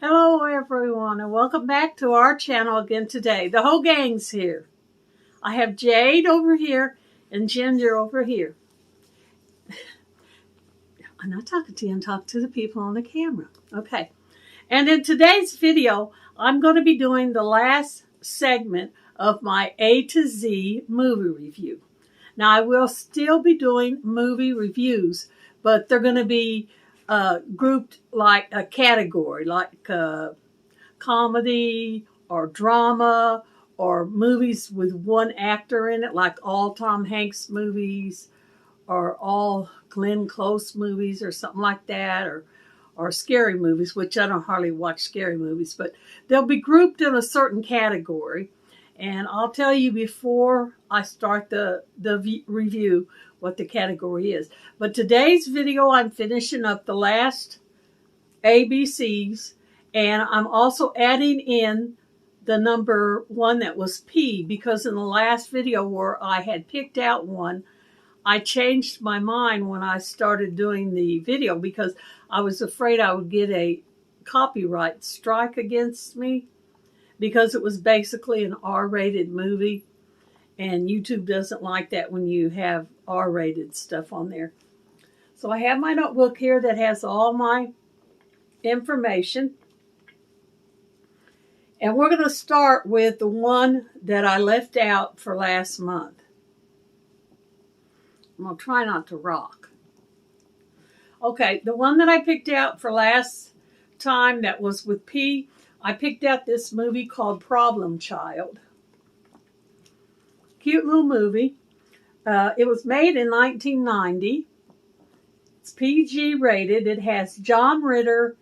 Hello everyone and welcome back to our channel again today. The whole gang's here. I have Jade over here and Ginger over here. I'm not talking to you, I'm talking to the people on the camera. Okay. And in today's video, I'm going to be doing the last segment of my A to Z movie review. Now I will still be doing movie reviews, but they're going to be grouped like a category, like comedy or drama or movies with one actor in it, like all Tom Hanks movies or all Glenn Close movies or something like that, or scary movies, which I don't hardly watch scary movies, but they'll be grouped in a certain category. And I'll tell you before I start the review what the category is. But today's video, I'm finishing up the last ABCs, and I'm also adding in the number one that was P, because in the last video where I had picked out one, I changed my mind when I started doing the video because I was afraid I would get a copyright strike against me because it was basically an R-rated movie, and YouTube doesn't like that when you have R-rated stuff on there. So I have my notebook here that has all my information. And we're going to start with the one that I left out for last month. I'm going to try not to rock. Okay, the one that I picked out for last time that was with P, I picked out this movie called Problem Child. Cute little movie. It was made in 1990. It's PG rated. It has John Ritter,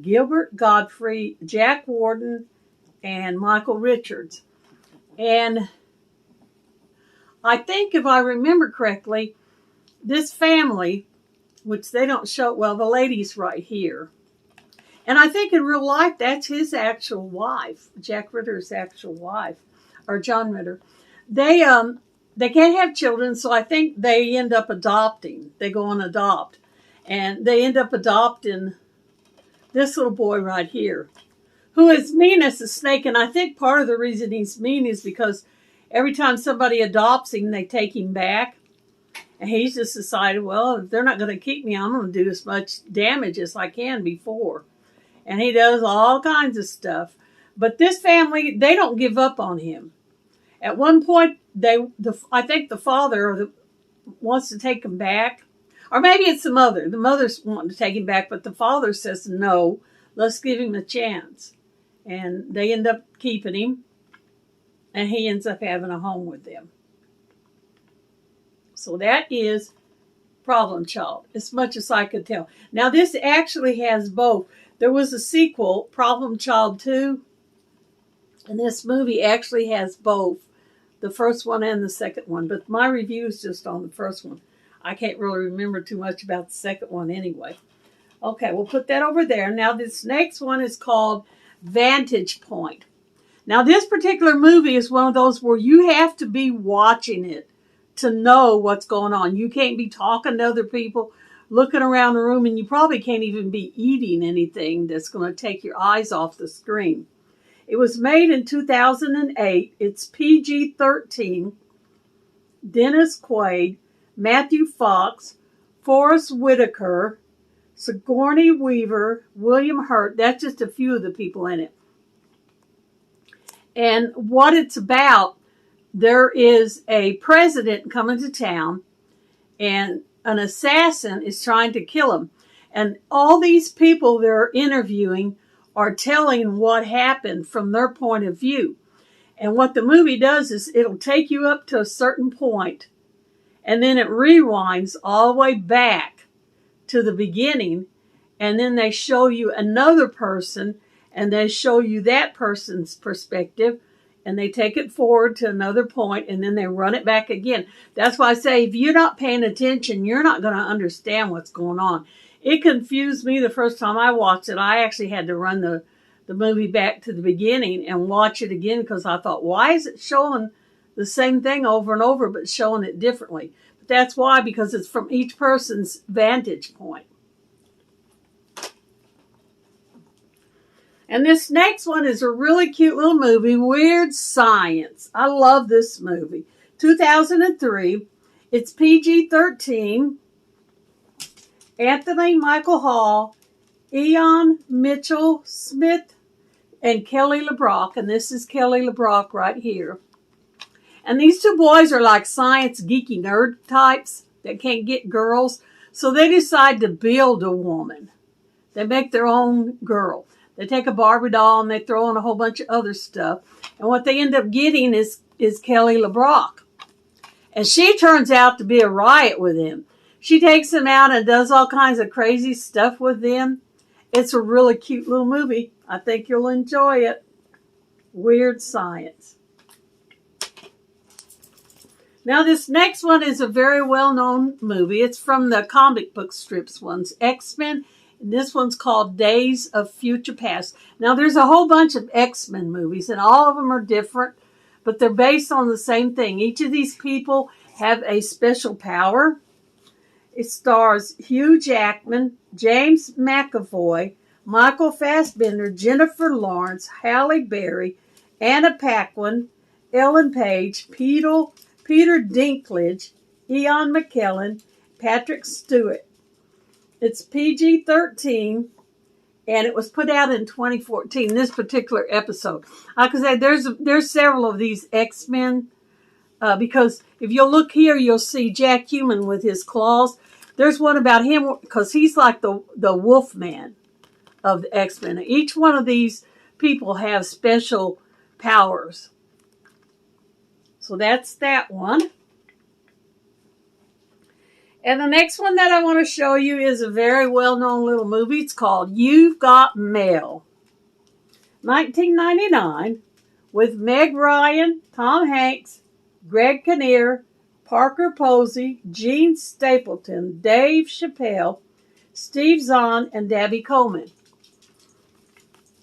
Gilbert Godfrey, Jack Warden, and Michael Richards. And I think if I remember correctly, this family, which they don't show, well, the lady's right here. And I think in real life, that's his actual wife, Jack Ritter's actual wife, or John Ritter. They can't have children, so I think they end up adopting. They go and adopt. And they end up adopting this little boy right here, who is mean as a snake. And I think part of the reason he's mean is because every time somebody adopts him, they take him back. And he's just decided, well, if they're not going to keep me, I'm going to do as much damage as I can before. And he does all kinds of stuff. But this family, they don't give up on him. At one point, I think the father wants to take him back. Or maybe it's the mother. The mother's wanting to take him back, but the father says, no, let's give him a chance. And they end up keeping him. And he ends up having a home with them. So that is Problem Child, as much as I could tell. Now, this actually has both. There was a sequel, Problem Child 2. And this movie actually has both. The first one and the second one. But my review is just on the first one. I can't really remember too much about the second one anyway. Okay, we'll put that over there. Now, this next one is called Vantage Point. Now, this particular movie is one of those where you have to be watching it to know what's going on. You can't be talking to other people, looking around the room, and you probably can't even be eating anything that's going to take your eyes off the screen. It was made in 2008. It's PG-13. Dennis Quaid, Matthew Fox, Forrest Whitaker, Sigourney Weaver, William Hurt. That's just a few of the people in it. And what it's about, there is a president coming to town, and an assassin is trying to kill him. And all these people they're interviewing are telling what happened from their point of view. And what the movie does is it'll take you up to a certain point, and then it rewinds all the way back to the beginning, and then they show you another person, and they show you that person's perspective, and they take it forward to another point, and then they run it back again. That's why I say if you're not paying attention, you're not going to understand what's going on. It confused me the first time I watched it. I actually had to run the movie back to the beginning and watch it again because I thought, why is it showing the same thing over and over but showing it differently? But that's why, because it's from each person's vantage point. And this next one is a really cute little movie, Weird Science. I love this movie. 2003. It's PG-13. Anthony Michael Hall, Ian Mitchell Smith, and Kelly LeBrock. And this is Kelly LeBrock right here. And these two boys are like science geeky nerd types that can't get girls. So they decide to build a woman. They make their own girl. They take a Barbie doll and they throw in a whole bunch of other stuff. And what they end up getting is Kelly LeBrock. And she turns out to be a riot with him. She takes him out and does all kinds of crazy stuff with them. It's a really cute little movie. I think you'll enjoy it. Weird Science. Now this next one is a very well-known movie. It's from the comic book strips ones, X-Men. And this one's called Days of Future Past. Now there's a whole bunch of X-Men movies and all of them are different, but they're based on the same thing. Each of these people have a special power. It stars Hugh Jackman, James McAvoy, Michael Fassbender, Jennifer Lawrence, Halle Berry, Anna Paquin, Ellen Page, Peter Dinklage, Ian McKellen, Patrick Stewart. It's PG-13, and it was put out in 2014, this particular episode. Like I said, there's several of these X-Men, because if you'll look here, you'll see Jack Human with his claws. There's one about him, because he's like the wolf man of the X-Men. Each one of these people have special powers. So that's that one. And the next one that I want to show you is a very well-known little movie. It's called You've Got Mail. 1999, with Meg Ryan, Tom Hanks, Greg Kinnear, Parker Posey, Gene Stapleton, Dave Chappelle, Steve Zahn, and Debbie Coleman.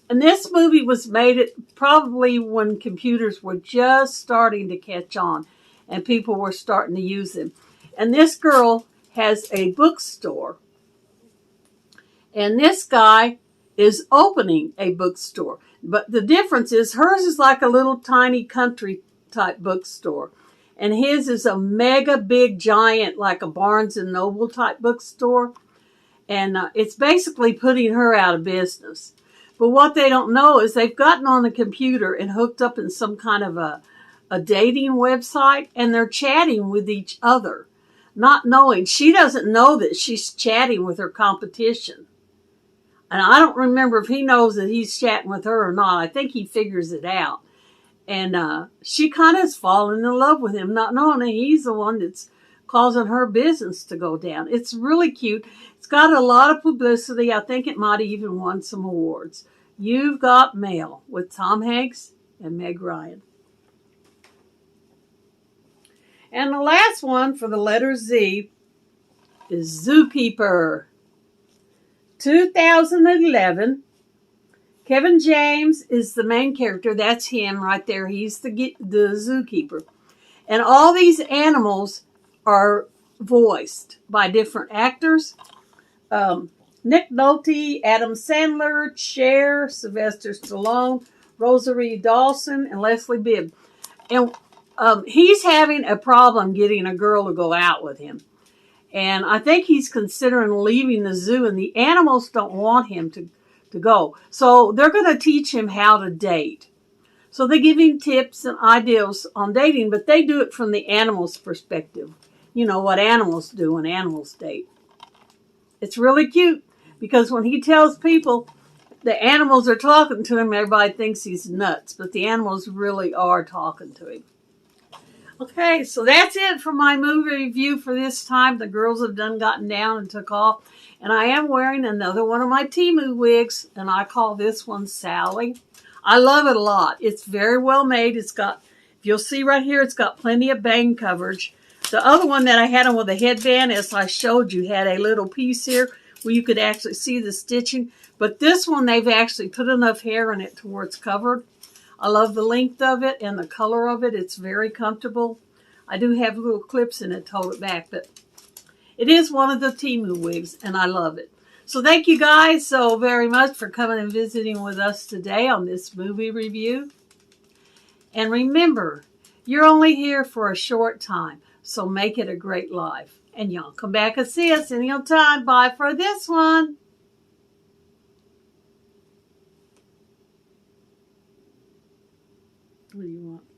And this movie was made probably when computers were just starting to catch on and people were starting to use them. And this girl has a bookstore. And this guy is opening a bookstore. But the difference is hers is like a little tiny country type bookstore. And his is a mega big giant, like a Barnes and Noble type bookstore. And it's basically putting her out of business. But what they don't know is they've gotten on the computer and hooked up in some kind of a dating website. And they're chatting with each other. Not knowing. She doesn't know that she's chatting with her competition. And I don't remember if he knows that he's chatting with her or not. I think he figures it out. And she kind of has fallen in love with him, not knowing that he's the one that's causing her business to go down. It's really cute. It's got a lot of publicity. I think it might have even won some awards. You've Got Mail with Tom Hanks and Meg Ryan. And the last one for the letter Z is Zookeeper. 2011. Kevin James is the main character. That's him right there. He's the zookeeper. And all these animals are voiced by different actors. Nick Nolte, Adam Sandler, Cher, Sylvester Stallone, Rosario Dawson, and Leslie Bibb. And he's having a problem getting a girl to go out with him. And I think he's considering leaving the zoo, and the animals don't want him to go. So they're going to teach him how to date. So they give him tips and ideas on dating, but they do it from the animals' perspective. You know, what animals do when animals date. It's really cute because when he tells people the animals are talking to him, everybody thinks he's nuts, but the animals really are talking to him. Okay, so that's it for my movie review for this time. The girls have gotten down and took off. And I am wearing another one of my Temu wigs, and I call this one Sally. I love it a lot. It's very well made. It's got, if you'll see right here, it's got plenty of bang coverage. The other one that I had on with a headband, as I showed you, had a little piece here where you could actually see the stitching. But this one, they've actually put enough hair in it to where it's covered. I love the length of it and the color of it. It's very comfortable. I do have little clips in it to hold it back, but it is one of the Temu wigs, and I love it. So thank you guys so very much for coming and visiting with us today on this movie review. And remember, you're only here for a short time, so make it a great life. And y'all come back and see us any old time. Bye for this one. What do you want?